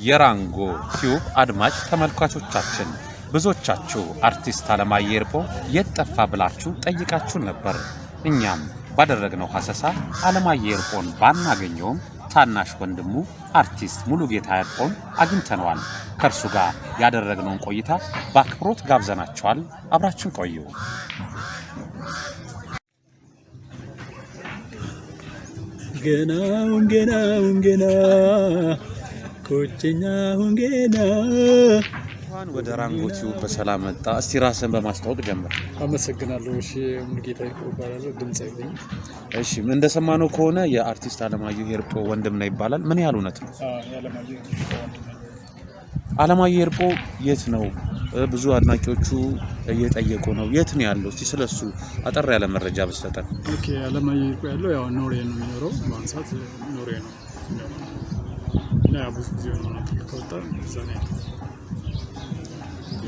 የራንጎ ቲዩብ አድማጭ ተመልካቾቻችን ብዙዎቻችሁ አርቲስት አለማየሁ ኤርፖ የት ጠፋ ብላችሁ ጠይቃችሁን ነበር። እኛም ባደረግነው ሐሰሳ አለማየሁ ኤርፖን ባናገኘውም ታናሽ ወንድሙ አርቲስት ሙሉጌታ ኤርፖን አግኝተነዋል። ከርሱ ጋር ያደረግነውን ቆይታ በአክብሮት ጋብዘናችኋል። አብራችን ቆዩ። ገና ኮችኛ ገና እንኳን ወደ ራንጎ ቲዩብ በሰላም መጣ። እስቲ ራስን በማስተዋወቅ ጀምር። አመሰግናለሁ። እሺ ሙሉጌታ ይባላል። ድምጻዊ ነኝ። እሺ እንደሰማነው ከሆነ የአርቲስት አለማየሁ ኤርፖ ወንድም ነው ይባላል። ምን ያህል እውነት ነው? አለማየሁ ኤርፖ የት ነው? ብዙ አድናቂዎቹ እየጠየቁ ነው። የት ነው ያለው? እስቲ ስለሱ አጠር ያለ መረጃ ብትሰጠን። ኦኬ አለማየሁ ኤርፖ ያለው ያው ኖርዌይ ነው የሚኖረው። በአንሳት ኖርዌይ ነው። ያ ብዙ ጊዜ ነው ተከታታ እዛ ነው።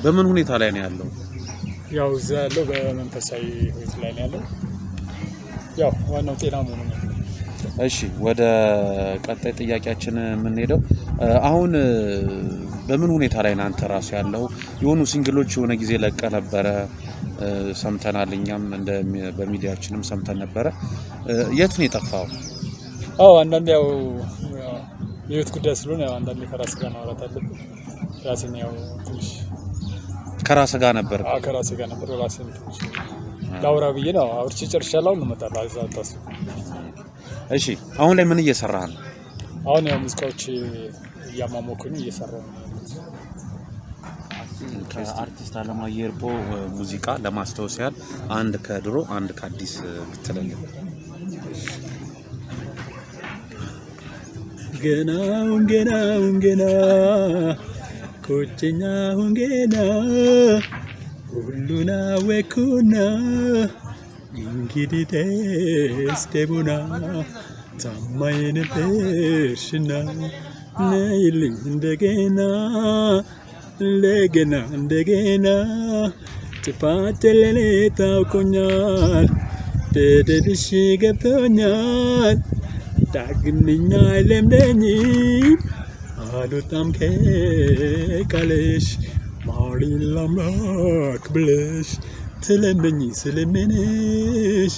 በምን ሁኔታ ላይ ነው ያለው? ያው እዛ ያለው በመንፈሳዊ ህይወት ላይ ነው ያለው። ያው ዋናው ጤና መሆኑ ነው። እሺ ወደ ቀጣይ ጥያቄያችን የምንሄደው አሁን በምን ሁኔታ ላይ ናንተ ራሱ ያለው? የሆኑ ሲንግሎች የሆነ ጊዜ ለቀ ነበረ ሰምተናል። እኛም እንደ በሚዲያችንም ሰምተን ነበረ። የት ነው የጠፋው? አንዳንዴ ያው የህይወት ጉዳይ ስለሆነ ያው አንዳንዴ ከራስ ጋር ማውራት አለብን። ራስን ያው ትንሽ ከራስ ጋር ነበር። ከራስ ጋር ነበር። ራስን ትንሽ ላውራ ብዬ ነው አውርቼ ጨርሻለሁ። እንመጣለን አዛታስ። እሺ አሁን ላይ ምን እየሰራህ ነው? አሁን ያው ሙዚቃዎች እያማሞኩኝ እየሰራሁ ነው። ከአርቲስት አለማየሁ ኤርፖ ሙዚቃ ለማስታወስ ያህል አንድ ከድሮ አንድ ከአዲስ ብትለኝ። ገና ኮችኛ ገና ሁሉና ወኩና እንግዲህ ደስደቡና ታማኝ ነበርሽና ነይልኝ እንደገና እንደገና ጥፋት ለኔ ታውቆኛል በደልሽ ገብቶኛል ዳግመኛ አይለምደኝም አልወጣም ከቃልሽ ማሪን ላምላክ ብለሽ ትለምኝ ስለምንሽ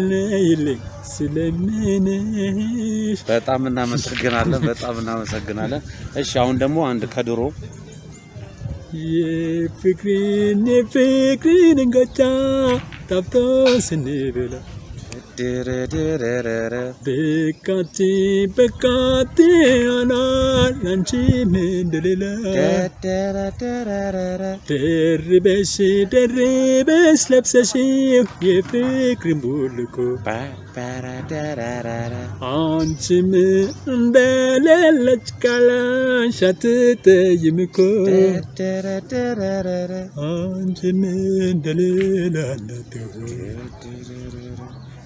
ነይልኝ ስለምንሽ። በጣም እናመሰግናለን። እሺ አሁን ደግሞ አንድ ከድሮ የፍቅርን እንጎቻ ታብቶ ስንበላ በቃቴ አናል አንቺ እንደሌላ ደርበሽ ለብሰሽው የፍቅርን ቡልኮ አንቺም እንደሌለች ቃላሽ አትተይም እኮ አንቺም እንደሌላ ናትሆ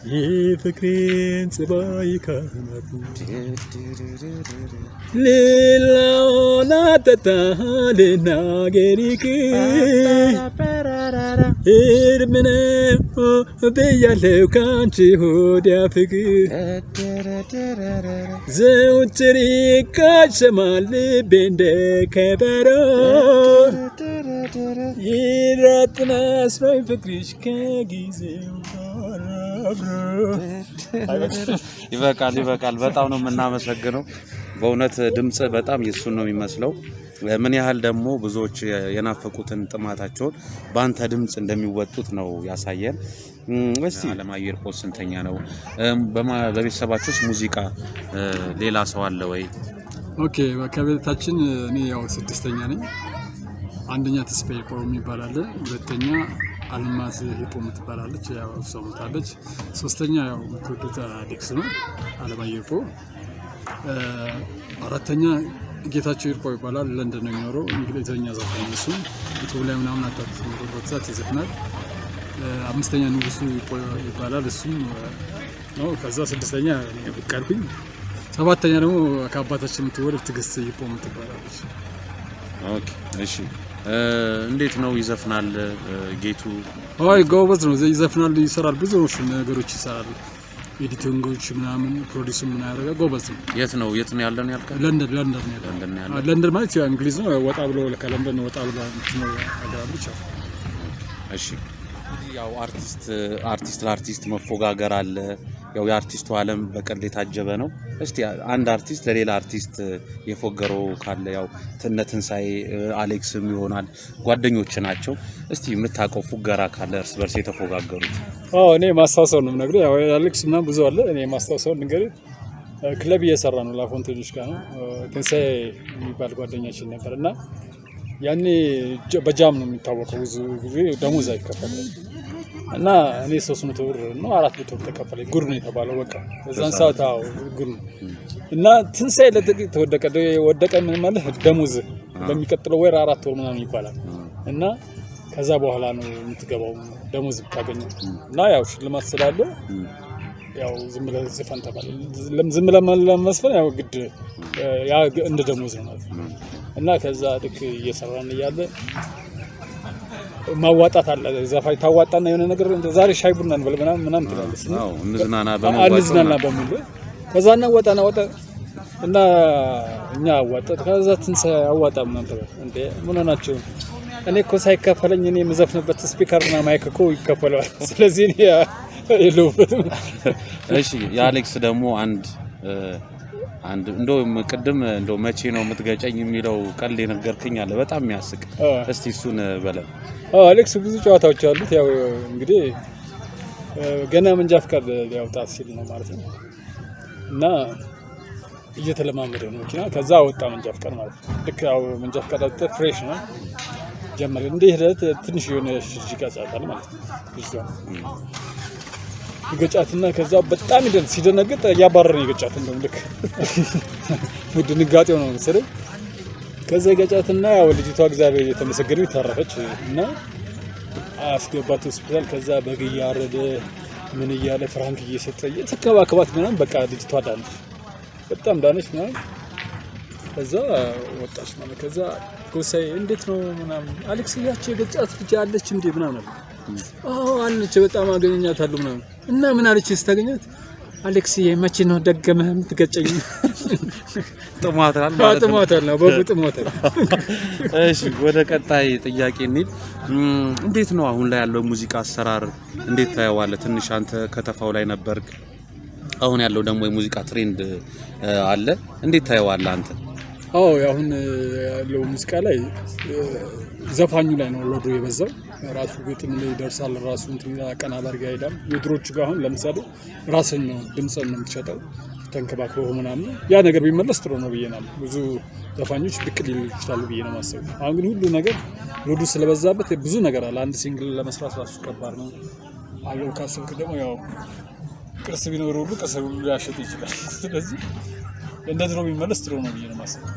የፍቅሬን ጽባይ ካናት ሌላውን አጠጣልና ገሪክ እርምነው ብያለው ካንቺ ሆዲያ ፍቅር ዘውትር ይቃሸማል ልቤ እንደ ከበሮ ይራት መስሎኝ ፍቅርሽ ከጊዜው ይበቃል። በጣም ነው የምናመሰግነው። በእውነት ድምጽ በጣም የሱን ነው የሚመስለው። ምን ያህል ደግሞ ብዙዎች የናፈቁትን ጥማታቸውን በአንተ ድምጽ እንደሚወጡት ነው ያሳየን። እስቲ አለማየሁ ኤርፖ ስንተኛ ነው? በቤተሰባችሁስ ሙዚቃ ሌላ ሰው አለ ወይ? ኦኬ በከቤታችን እኔ ያው ስድስተኛ ነኝ። አንደኛ ተስፋዬ ኤርፖ የሚባል አለ። ሁለተኛ አልማዝ ኤርፖ የምትባላለች ያው ሰው ታለች። ሶስተኛ ያው ኮዶታ ዲክስ ነው አለማየሁ ኤርፖ። አራተኛ ጌታቸው ኤርፖ ይባላል። ለንደን ነው የሚኖረው። እንግሊዘኛ ዘፋኝ እሱ ዩቲዩብ ላይ ምናምን አጣጥፎ በብዛት ይዘፍናል። አምስተኛ ንጉሱ ኤርፖ ይባላል። እሱም ነው። ከዛ ስድስተኛ ብቀርብኝ። ሰባተኛ ደግሞ ከአባታችን የምትወለድ ትግስት ኤርፖ የምትባላለች። ኦኬ እሺ እንዴት ነው ይዘፍናል ጌቱ? አይ ጎበዝ ነው። ይዘፍናል፣ ይሰራል፣ ብዙ ነገሮች ይሰራል። ኤዲቲንጎች ምናምን ፕሮዲዩስ ምን ያደረገ ጎበዝ ነው። የት ነው ያለን ያልከው? ለንደን ማለት ያው እንግሊዝ ነው። ወጣ ብሎ ከለንደን ወጣ ብሎ ነው አገራለች። እሺ ያው አርቲስት ለአርቲስት መፎጋገር አለ። ያው የአርቲስቱ ዓለም በቀልድ የታጀበ ነው። እስቲ አንድ አርቲስት ለሌላ አርቲስት የፎገረው ካለ ያው ትንሳኤ አሌክስም ይሆናል ጓደኞች ናቸው። እስቲ የምታውቀው ፉገራ ካለ እርስ በርስ የተፎጋገሩት? እኔ ማስታወሰው ነው የምነግርህ። ያው አሌክስ ምናምን ብዙ አለ። እኔ ማስታወሰው እንግዲህ ክለብ እየሰራ ነው ላፎንቴኖች ጋር ነው። ትንሳኤ የሚባል ጓደኛችን ነበርና ያኔ በጃም ነው የሚታወቀው። ብዙ ጊዜ ደሞዝ አይከፈልም እና እኔ 300 ብር ነው 400 ብር ተከፈለኝ። ጉድ ነው የተባለው በቃ በዛን ሰዓት። ጉድ ነው እና ትንሳኤ ለጥቂት ወደቀ ምን ማለት ደሞዝ በሚቀጥለው ወር 4 ወር ምናምን ይባላል እና ከዛ በኋላ ነው የምትገባው ደሞዝ ብታገኘው እና ያው ሽልማት ስላለ ያው ዝም ብለህ ዝፈን ተባለ። ዝም ብለህ ለመስፈን ያው ግድ ያ እንደ ደሞዝ ነው ማለት እና ከዛ ልክ እየሰራን እያለ ማዋጣት አለ። ዘፋኝ ታዋጣና የሆነ ነገር ዛሬ ሻይ ቡና እንበል ምናምን ትላለች። እንዝናና በሚል ከዛ ወጣ እና እኛ አዋጣት ከዛ ትንሳኤ አዋጣ ምናምን ተባለ። እንዴ ምን ሆናችሁ? እኔ እኮ ሳይከፈለኝ እኔ የምዘፍንበት ስፒከርና ማይክ እኮ ይከፈለዋል። ስለዚህ እኔ የለውበትም። እሺ የአሌክስ ደግሞ አንድ እንደውም ቅድም እንደው መቼ ነው የምትገጨኝ የሚለው ቀልድ የነገርከኝ አለ በጣም የሚያስቅ። እስቲ እሱን በለን። አሌክስ ብዙ ጨዋታዎች አሉት። ያው እንግዲህ ገና መንጃ ፍቃድ ሊያወጣ ሲል ነው ማለት ነው እና እየተለማመደ ነው መኪና። ከዛ ወጣ መንጃ ፍቃድ ማለት ነው። ልክ ያው መንጃ ፍቃድ አውጥቶ ፍሬሽ ነው ጀመረ። እንደ ሂደት ትንሽ የሆነ ሽጅጋ ጫታል ማለት ነው ይገጫትና ከዛ በጣም ሲደነግጥ ያባረረኝ ይገጫት እንደውም ልክ ድንጋጤው ነው መሰለኝ። ከዛ ይገጫትና ያው ልጅቷ እግዚአብሔር የተመሰገነ ተረፈች እና አስገባት ሆስፒታል። ከዛ በግ እያረደ ምን እያለ ፍራንክ እየሰጠ የተከባከባት ምናምን በቃ ልጅቷ ዳነች፣ በጣም ዳነች ምናምን። ከዛ ወጣች ማለት ከዛ ጎሳዬ እንዴት ነው ምናምን አሌክስ ያቺ የገጫት ልጅ አለች እንዴ ምናምን አለች በጣም አገኘኛታለሁ ምናምን እና ምን አለች ስታገኛት አሌክስ መቼ ነው ደገመህ የምትገጨኝ? ጥሟታል ማለት ነው። ጥሟታል ነው በጥሟታል። እሺ ወደ ቀጣይ ጥያቄ እንሂድ። እንዴት ነው አሁን ላይ ያለው ሙዚቃ አሰራር እንዴት ታየዋለህ? ትንሽ አንተ ከተፋው ላይ ነበርክ፣ አሁን ያለው ደግሞ የሙዚቃ ትሬንድ አለ፣ እንዴት ታየዋለህ አንተ? አሁን ያለው ሙዚቃ ላይ ዘፋኙ ላይ ነው ሎዶ የበዛው። ራሱ ግጥም ላይ ይደርሳል፣ ራሱ እንትን አቀናባሪ ጋር ይሄዳል። የድሮቹ ጋር አሁን ለምሳሌ ራስን ነው ድምጽን ነው የምትሸጠው ተንከባክበው ምናምን። ያ ነገር ቢመለስ ጥሩ ነው ብዬ ነው። ብዙ ዘፋኞች ብቅ ሊሉ ይችላሉ ብዬ ነው የማስበው። አሁን ግን ሁሉ ነገር ሎዶ ስለበዛበት ብዙ ነገር አለ። አንድ ሲንግል ለመስራት ራሱ ከባድ ነው። አለው ካሰብክ ደግሞ ያው ቅርስ ቢኖር ሁሉ ቅርስ ሁሉ ሊያሸጥ ይችላል። ስለዚህ እንደ ድሮ ቢመለስ ጥሩ ነው ብዬ ነው የማስበው።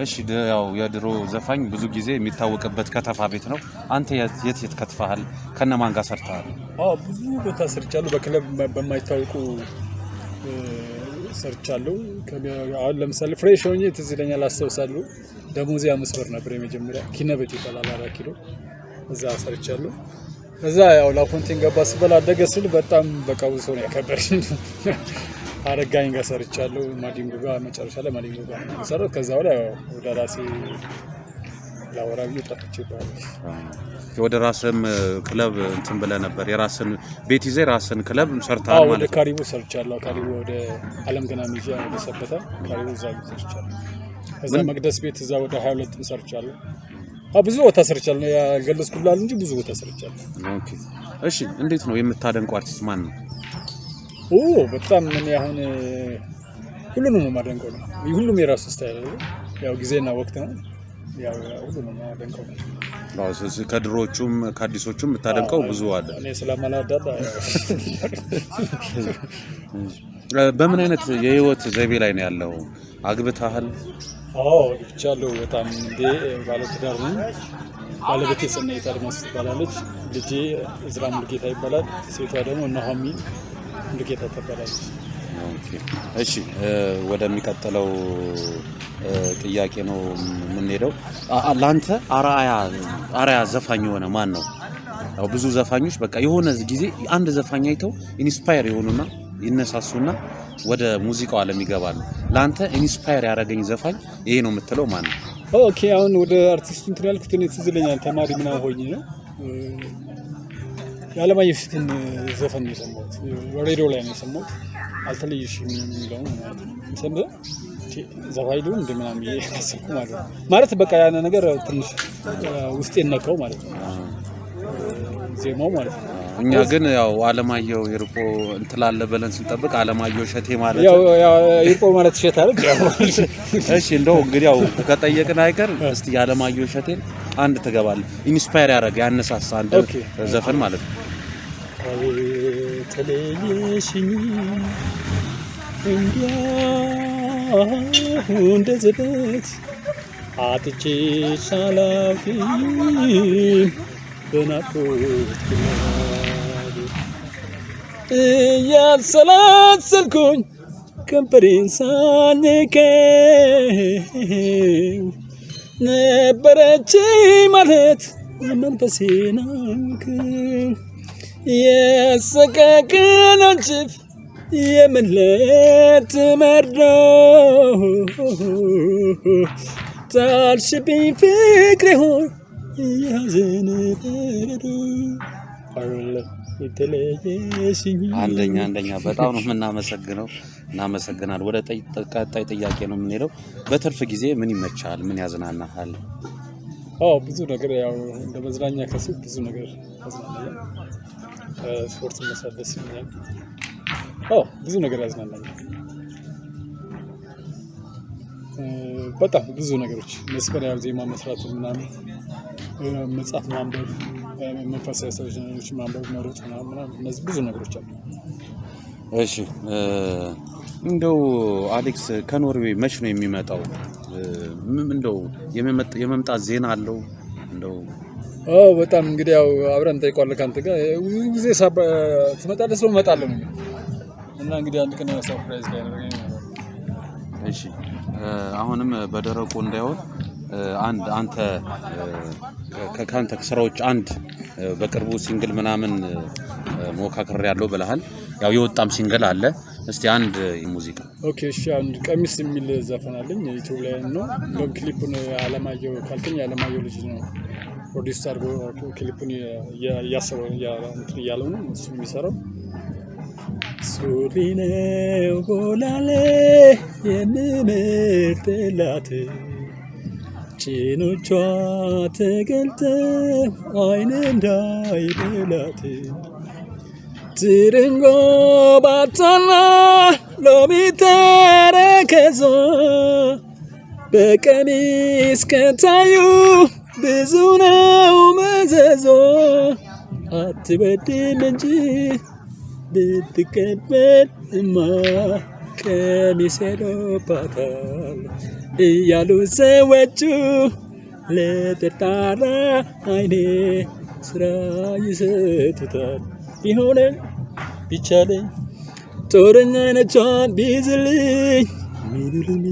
እሺ ያው የድሮ ዘፋኝ ብዙ ጊዜ የሚታወቅበት ከተፋ ቤት ነው። አንተ የት ከትፋሃል? ከነማን ጋር ሰርተሃል? ብዙ ቦታ ሰርቻለሁ። በክለብ በማይታወቁ ሰርቻለሁ። አሁን ለምሳሌ ፍሬሽ ሆኜ ትዝ ይለኛል፣ አስታውሳለሁ። ደሞዝ 5 ብር ነበር የመጀመሪያ። ኪነቤት ይባላል 4 ኪሎ እዛ ሰርቻለሁ። እዛ ያው ላፎንቴን ገባ ስበላ አደገ ስል በጣም በቃ ብዙ ሰው ነው ያከበረኝ። አረጋኝ ጋር ሰርቻለሁ። ማዲንጎ ጋር መጨረሻ ላይ ማዲንጎ ጋር ሰራው። ከዛ በኋላ ወደ ራሴ ላወራብዬ ጠፍቼ ይባላል። ወደ ራስም ክለብ እንትን ብለህ ነበር፣ የራስን ቤት ይዘህ ራስን ክለብ ሰርተሃል ማለት ነው? ወደ ካሪቦ ሰርቻለሁ። ካሪቦ ወደ አለም ገና ሚዲያ ወደ ሰበታ ካሪቦ እዛ ሰርቻለሁ። ከዛ መቅደስ ቤት እዛ ወደ 22 ሰርቻለሁ። ብዙ ቦታ ሰርቻለሁ። ያልገለጽኩልሃል እንጂ ብዙ ቦታ ሰርቻለሁ። ኦኬ እሺ። እንዴት ነው የምታደንቀው አርቲስት ማን ነው? በጣም ምን አሁን ሁሉንም ማደንቀው ነው። ሁሉም የራሱ ስታይል አለው። ያው ጊዜና ወቅት ነው። ያው ሁሉንም ማደንቀው ነው። ከድሮቹም ከአዲሶቹም የምታደንቀው ብዙ አለ። እኔ ስለማላዳዳ በምን አይነት የህይወት ዘይቤ ላይ ነው ያለው? አግብተሃል? አግብቻለሁ። በጣም እንደ ባለትዳር ነኝ። ባለቤቴ ሰናይት አድማስ ትባላለች። ልጄ እዝራ ሙልጌታ ይባላል። ሴቷ ደግሞ ናሆሚ ሙልጌታ ትባላለች። እሺ ወደሚቀጥለው ጥያቄ ነው የምንሄደው። ላንተ አራያ ዘፋኝ የሆነ ማን ነው? ያው ብዙ ዘፋኞች በቃ የሆነ ጊዜ አንድ ዘፋኝ አይተው ኢንስፓየር የሆኑና ይነሳሱና ወደ ሙዚቃው ዓለም ይገባሉ። ላንተ ኢንስፓየር ያደረገኝ ዘፋኝ ይሄ ነው የምትለው ማን ነው? ኦኬ አሁን ወደ አርቲስቱ እንትን ያልኩት እኔ ትዝ ይለኛል ተማሪ ምናምን ሆኜ ነው የዓለማየሁ እሸቴን ዘፈን ነው የሰማሁት። ሬዲዮ ላይ ነው የሰማሁት። አልተለየሽም የሚለው ሰምበ ዘፋኝ ነው እንደምናምን ያሰብኩ ማለት በቃ ያን ነገር ትንሽ ውስጤን ነካው ማለት ነው ዜማው ማለት ነው። እኛ ግን ያው አለማየሁ ይርጶ እንትላለ በለን ስንጠብቅ አለማየሁ እሸቴ ማለት ያው ይርጶ ማለት እሸት አይደል? እሺ እንደው እንግዲህ ያው ከጠየቅን አይቀር እስቲ አለማየሁ እሸቴን አንድ ትገባለህ ኢንስፓየር ያደረገ ያነሳሳ አንድ ዘፈን ማለት ነው። ተለየሽኝ እንዲያው እንደ ዘበት አጥቼሽ አላውቅም በናፍቆት እያሰላሰልኩኝ ከንፈሬን ሳኝከው ነበረች ማለት መንፈሴን አንከው የሰቀቀን አንቺፍ የመለየት መርዶ ታልሽብኝ ፍቅሬ ሆይ ያዘን በረዶ አንደኛ በጣም ነው የምናመሰግነው። እናመሰግናለን። ወደ ቀጣይ ጥያቄ ነው የምንሄደው። በትርፍ ጊዜ ምን ይመቻል? ምን ያዝናናሃል? ብዙ ነገር ያው እንደ መዝናኛ ከስብ ብዙ ነገር ያዝናናኛል። ስፖርት መስራት ደስ ይለኛል። ብዙ ነገር ያዝናናኛል። በጣም ብዙ ነገሮች መስፈር ያው ዜማ መስራት ምናምን መጽሐፍ ማንበብ መንፈሳዊ ሰዎች ማንበብ መሮጥ ምናምን እነዚህ ብዙ ነገሮች አሉ። እሺ እንደው አሌክስ ከኖርዌይ መች ነው የሚመጣው? እንደው የመምጣት ዜና አለው? እንደው በጣም እንግዲህ ያው አብረን እንጠይቀዋለን ካንተ ጋር ጊዜ ትመጣለህ ስለው እመጣለሁ እና እንግዲህ አንድ ቀን ሰርፕራይዝ ላይ ነው። እሺ አሁንም በደረቁ እንዳይሆን አንተ ከካንተ ስራዎች አንድ በቅርቡ ሲንግል ምናምን ሞካክሬ ያለው ብለሃል። ያው የወጣም ሲንግል አለ። እስቲ አንድ ሙዚቃ እሺ አንድ ቀሚስ የሚል ዘፈን አለኝ ዩቲዩብ ላይ ነው። ክሊፑን አለማየሁ ካልከኝ አለማየሁ ልጅ ነው ፕሮዲዩስ አድርጎ ክሊፑን እያለው ነው እሱ የሚሰራው። ሱሪ ነው ቦላሌ የምመርጥላት ጭኖቿ ተገልጠው አይን እንዳይበላት ትርንጎ ባታና ሎሚ ተረከዞ በቀሚስ ከታዩ ብዙ ነው መዘዞ አትበድል እንጂ ብትቀበልማ ቀሚስ ሄዶባታል እያሉ ሰዎቹ ለጠጣራ አይኔ ስራ ይሰጡታል። ቢሆነ ቢቻለኝ ጦረኛ አይነቿን ቢይዝልኝ ሚሉልኝ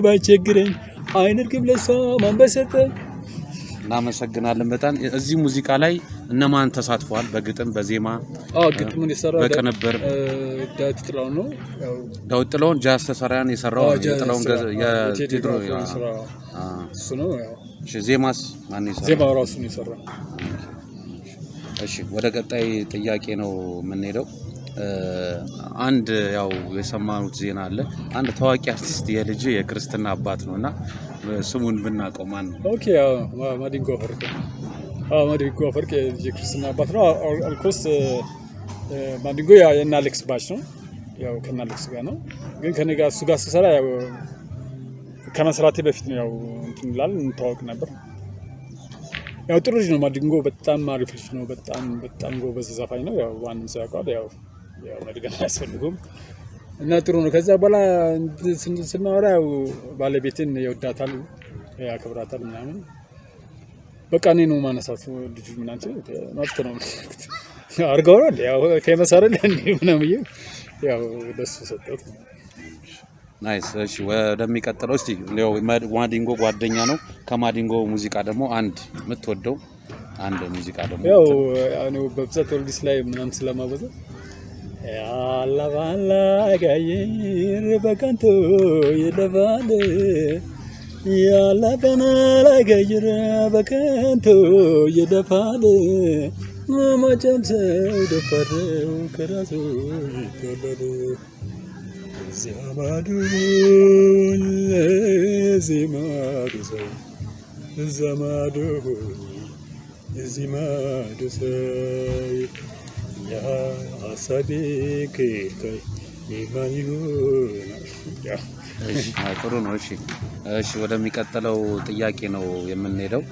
ባይቸግረኝ አይን እርግብ ለሷ ማን በሰጠኝ። እናመሰግናለን በጣም። እዚህ ሙዚቃ ላይ እነማን ተሳትፈዋል? በግጥም በዜማ ግጥሙን የሰራው በቅንብር ዳዊት ጥላሁን ነው። ዳዊት ጥላሁን ጃዝ ተሰራያን የሰራው የጥላሁን የቴድሮ እሱ ነው። እሺ ዜማስ ማን የሰራው? ዜማው ራሱ ነው የሰራው። እሺ ወደ ቀጣይ ጥያቄ ነው የምንሄደው። አንድ ያው የሰማኑት ዜና አለ። አንድ ታዋቂ አርቲስት የልጅ የክርስትና አባት ነውና ስሙን ብናውቀው ማን ነው? ማዲንጎ አፈወርቅ። ማዲንጎ አፈወርቅ የልጅ የክርስትና አባት ነው። ኦልኮስ ማዲንጎ የእነ አሌክስ ባች ነው። ያው ከእነ አሌክስ ጋር ነው። ግን ከኔ ጋር እሱ ጋር ስሰራ ያው ከመስራቴ በፊት ነው ያው እንትን ይላል እንታወቅ ነበር። ያው ጥሩ ልጅ ነው ማዲንጎ። በጣም አሪፍ ልጅ ነው። በጣም ጎበዝ ዘፋኝ ነው። ያው ዋንም ሰው ያውቃል። ያው መድገም አያስፈልግም እና ጥሩ ነው። ከዛ በኋላ ስናወራ ያው ባለቤትን ይወዳታል፣ ያከብራታል ምናምን። በቃ እኔ ነው ማነሳት ልጅ ምናምን ማለት ነው አርጋው ነው ያው ፌመስ አይደል እንዴ ምናምን ያው ደስ ሰጠት። ናይስ። እሺ ወደሚቀጥለው እስቲ ያው ማዲንጎ ጓደኛ ነው። ከማዲንጎ ሙዚቃ ደግሞ አንድ የምትወደው አንድ ሙዚቃ ደግሞ ያው እኔ በብዛት ወልዲስ ላይ ምናምን ስለማበዛ ያላባላ ጋይር በከንቱ ይለፋል ያላባላ ጋይር በከንቱ ይለፋል መቼም ሰው ደፈረው ከራሱ ይገለል ዘማዱ ሰው ዘማዱ ሰው ያ አሳቢክ ይማን ይሆናል። ጥሩ ነው። እሺ ወደሚቀጥለው ጥያቄ ነው የምንሄደው።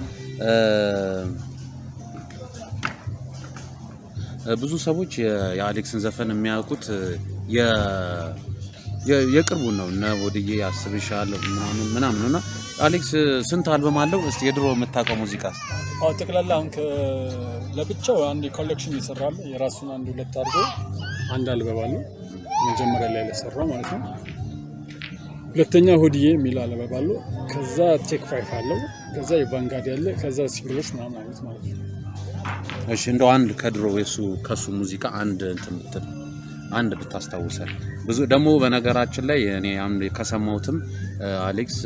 ብዙ ሰዎች የአሌክስን ዘፈን የሚያውቁት የቅርቡን ነው እና ወዲዬ ያስብሻል ምናምንና አሌክስ ስንት አልበም አለው? እስቲ የድሮ የምታውቀው ሙዚቃ? ጠቅላላ አሁን ለብቻው አንድ ኮሌክሽን ይሰራል። የራሱን አንድ ሁለት አድርጎ አንድ አልበም አለው መጀመሪያ ላይ ለሰራው ማለት ነው። ሁለተኛ ሆዲዬ የሚል አልበም አለው። ከዛ ቴክ 5 አለው። ከዛ የቫንጋርድ ያለ ከዛ ሲንግሎች ምናምን አሉት ማለት ነው። እሺ እንደው አንድ ከድሮ ከሱ ሙዚቃ አንድ ብታስታውሰን። ብዙ ደግሞ በነገራችን ላይ እኔ አንድ ከሰማሁትም አሌክስ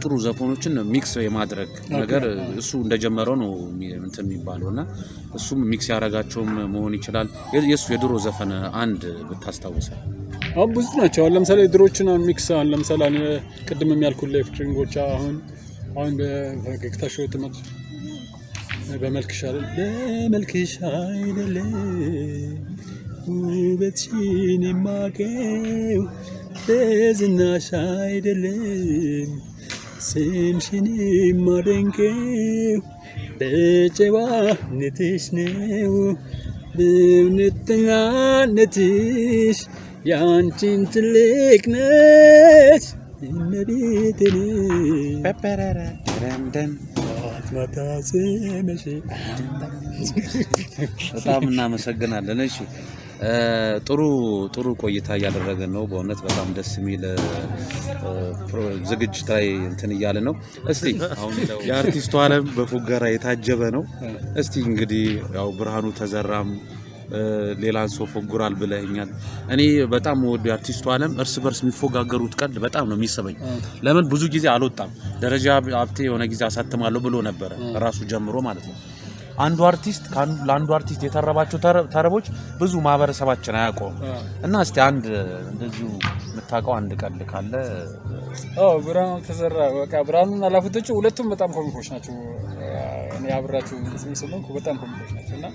ጥሩ ዘፈኖችን ሚክስ የማድረግ ነገር እሱ እንደጀመረው ነው የሚባለውና እሱም ሚክስ ያደርጋቸውም መሆን ይችላል። የሱ የድሮ ዘፈን አንድ ብታስታውሰን። ብዙ ናቸው። ለምሳሌ ድሮችን ሚክስ ለምሳሌ ቅድም የሚያልኩልህ ፍሪንጎቻ አሁን በፈገግታሽ ወጥመድ በመልክሽ አይደለም ውበትሽን የማውቀው በዝናሽ አይደለም ስምሽን የማደንቀው በጨዋነትሽ ነው በእውነተኛነትሽ ያንቺን ትልቅነት እመቤቴ በጣም እናመሰግናለን። እሺ ጥሩ ቆይታ እያደረገን ነው። በእውነት በጣም ደስ የሚል ዝግጅት ላይ እያለ ነው። እስቲ አሁን የአርቲስቱ ዓለም በፉገራ የታጀበ ነው። እስቲ እንግዲህ ያው ብርሃኑ ተዘራም ሌላን ሰው ፎግሯል ብለኛል። እኔ በጣም ወዶ የአርቲስቱ ዓለም እርስ በርስ የሚፎጋገሩት ቀልድ በጣም ነው የሚሰበኝ። ለምን ብዙ ጊዜ አልወጣም። ደረጃ ሀብቴ የሆነ ጊዜ አሳትማለሁ ብሎ ነበረ ራሱ ጀምሮ ማለት ነው። አንዱ አርቲስት ለአንዱ አርቲስት የተረባቸው ተረቦች ብዙ ማህበረሰባችን አያውቀውም እና እስቲ አንድ እንደዚሁ የምታውቀው አንድ ቀልድ ካለ? ብርሃኑ ተዘራ በቃ ብርሃኑና ላፉቶቹ ሁለቱም በጣም ኮሚኮች ናቸው። እኔ አብራቸው ስለሆንኩ በጣም ኮሚኮች ናቸው እና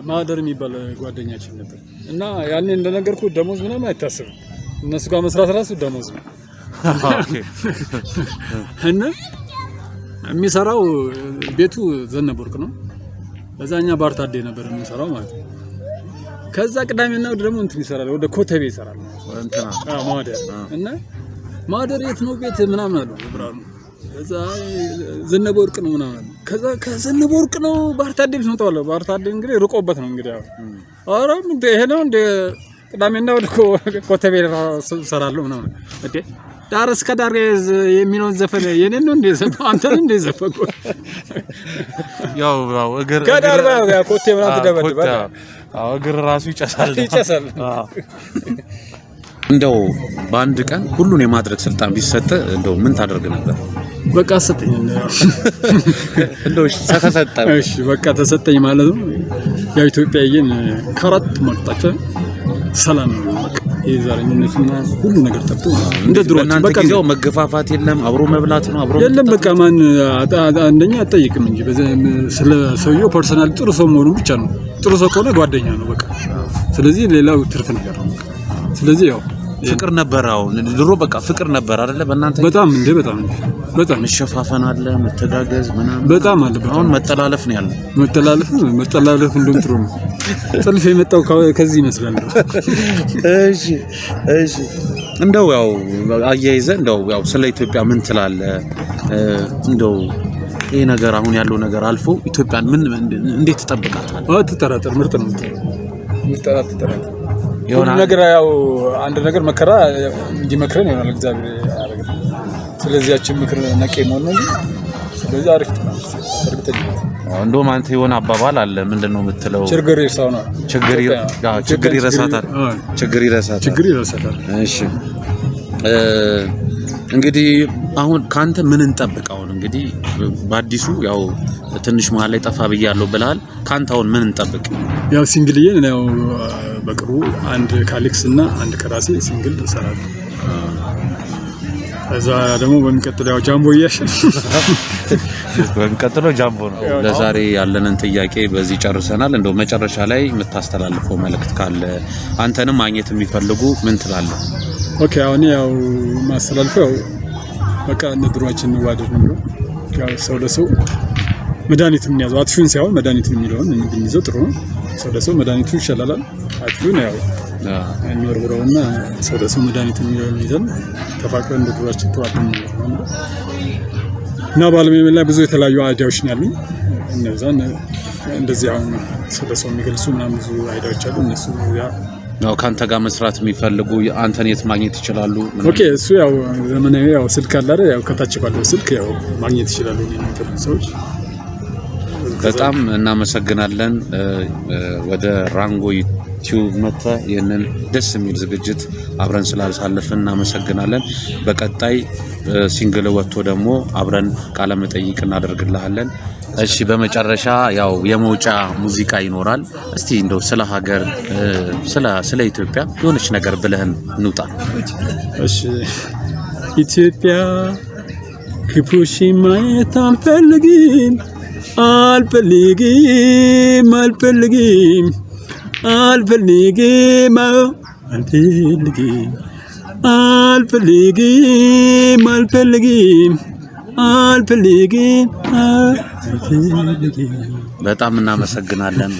ማህደር የሚባል ጓደኛችን ነበር እና ያኔ እንደነገርኩ ደሞዝ ምናምን አይታሰብም። እነሱ ጋር መስራት ራሱ ደሞዝ ነው እና የሚሰራው ቤቱ ዘነበወርቅ ነው። በዛኛ ባርታዴ ነበር የሚሰራው ማለት ነው። ከዛ ቅዳሜና እሑድ ደግሞ ይሰራል፣ ወደ ኮተቤ ይሰራል ማህደር እና ማህደር የት ነው ቤት ምናምን አለው ብርሃኑ። ከዛ ዘነበወርቅ ነው ምናምን ከዛ ከዘነበወርቅ ነው ባርታዴ ብትመጣው ባርታዴ እንግዲህ ርቆበት ነው እንግዲህ ኧረ ይሄ ነው እንደ ቅዳሜና እሑድ ኮተቤ እሰራለሁ ምናምን እንዴ ዳር እስከ ዳር የሚለውን ዘፈን የኔን ነው እንደ ዘፈን አንተን እንደ ዘፈን ያው እግር ከዳር ባው ኮቴ ምናምን ተደበደበ። እግር ራሱ ይጨሳል። እንደው በአንድ ቀን ሁሉን የማድረግ ስልጣን ቢሰጥ እንደው ምን ታደርግ ነበር? በቃ ሰጠኝ እንደው ተሰጠ። እሺ በቃ ተሰጠኝ ማለት ነው። ያው ኢትዮጵያዬን ከአራት ማቅጣጫ ሰላም ነው በቃ የዛሬነትና ሁሉ ነገር ጠፍቶ እንደ ድሮ በቃ ጊዜው መገፋፋት የለም፣ አብሮ መብላት ነው፣ አብሮ የለም። በቃ ማን አንደኛ አጠይቅም እንጂ ስለ ሰውየው ፐርሰናል ጥሩ ሰው መሆኑን ብቻ ነው። ጥሩ ሰው ከሆነ ጓደኛ ነው በቃ። ስለዚህ ሌላው ትርፍ ነገር ነው። ስለዚህ ያው ፍቅር ነበር። አሁን ድሮ በቃ ፍቅር ነበር አይደለ? በእናንተ በጣም በጣም መሸፋፈን አለ፣ መተጋገዝ ምናምን በጣም አለ። አሁን መጠላለፍ ነው ያለው። መጠላለፍ እንደም ጥሩ ነው። ጥልፍ የመጣው ከዚህ ይመስላል። እሺ እንደው ያው አያይዘ እንደው ያው ስለ ኢትዮጵያ ምን ትላለህ? እንደው ይሄ ነገር አሁን ያለው ነገር አልፎ ኢትዮጵያን እንዴት ትጠብቃታለህ? አትጠራጠር፣ ምርጥ ነው። ተጠራጠር የሆነ ነገር ያው አንድ ነገር መከራ እንዲመክረን ይሆናል እግዚአብሔር ያደርጋል። ስለዚህ ያችን ምክር ነቄ መሆን ነው ስለዚህ አሪፍ ነው እርግጠኛ ነኝ። እንደውም አንተ የሆነ አባባል አለ ምንድነው የምትለው? ችግር ይርሳው ነው። ችግር ይረሳታል። ችግር ይረሳታል። እሺ እንግዲህ አሁን ካንተ ምን እንጠብቅ? አሁን እንግዲህ በአዲሱ ያው ትንሽ መሀል ላይ ጠፋ ብያለሁ ብለሃል። ካንተ አሁን ምን እንጠብቅ? ያው ሲንግልዬን ነው በቅርቡ አንድ ካሌክስ እና አንድ ከራሴ ሲንግል እሰራለሁ። እዛ ደግሞ በሚቀጥለው ጃምቦ በሚቀጥለው ጃምቦ ነው። ለዛሬ ያለንን ጥያቄ በዚህ ጨርሰናል። እንደው መጨረሻ ላይ የምታስተላልፈው መልእክት ካለ አንተንም ማግኘት የሚፈልጉ ምን ትላለህ? ኦኬ አሁን ያው ማስተላልፈው በቃ እንድሯችን እንዋደድ ነው። ያው ሰው ለሰው መድኃኒቱን የሚያዘው አጥፊውን ሳይሆን መድኃኒቱን የሚለውን እንድንይዘው ጥሩ ነው። ሰው ለሰው መድኃኒቱ ይሻላል። አጥፊውን ያው የሚወርውረውና ሰው ለሰው መድኃኒቱን የሚለውን ይዘን ተፋቅረን እንድሯችን ተዋደን ነው እና በዓለም ላይ ብዙ የተለያዩ አይዲያዎች ነው ያሉኝ። እነዛን እንደዚህ አሁን ሰው ለሰው የሚገልጹ ምናምን ብዙ አይዲያዎች አሉ። እነሱ ያው ካንተ ጋር መስራት የሚፈልጉ አንተን የት ማግኘት ይችላሉ? ኦኬ እሱ ያው ዘመናዊ ያው ስልክ አለ አይደል? ያው ከታች ባለው ስልክ ያው ማግኘት ይችላሉ የሚፈልጉ ሰዎች። በጣም እናመሰግናለን። ወደ ራንጎ ዩቲዩብ መጥተህ ይህንን ደስ የሚል ዝግጅት አብረን ስላሳለፍን እናመሰግናለን። በቀጣይ ሲንግል ወጥቶ ደግሞ አብረን ቃለ መጠይቅ እናደርግልሃለን። እሺ በመጨረሻ ያው የመውጫ ሙዚቃ ይኖራል። እስቲ እንደው ስለ ሀገር ስለ ኢትዮጵያ የሆነች ነገር ብለህን እንውጣ። እሺ ኢትዮጵያ ክፉሽ ማየት አልፈልግም አልፈልግም አልፈልግም አልፈልግም አልፈልግም አልፈልግም አልፈልግም አልፈልግም። በጣም እናመሰግናለን።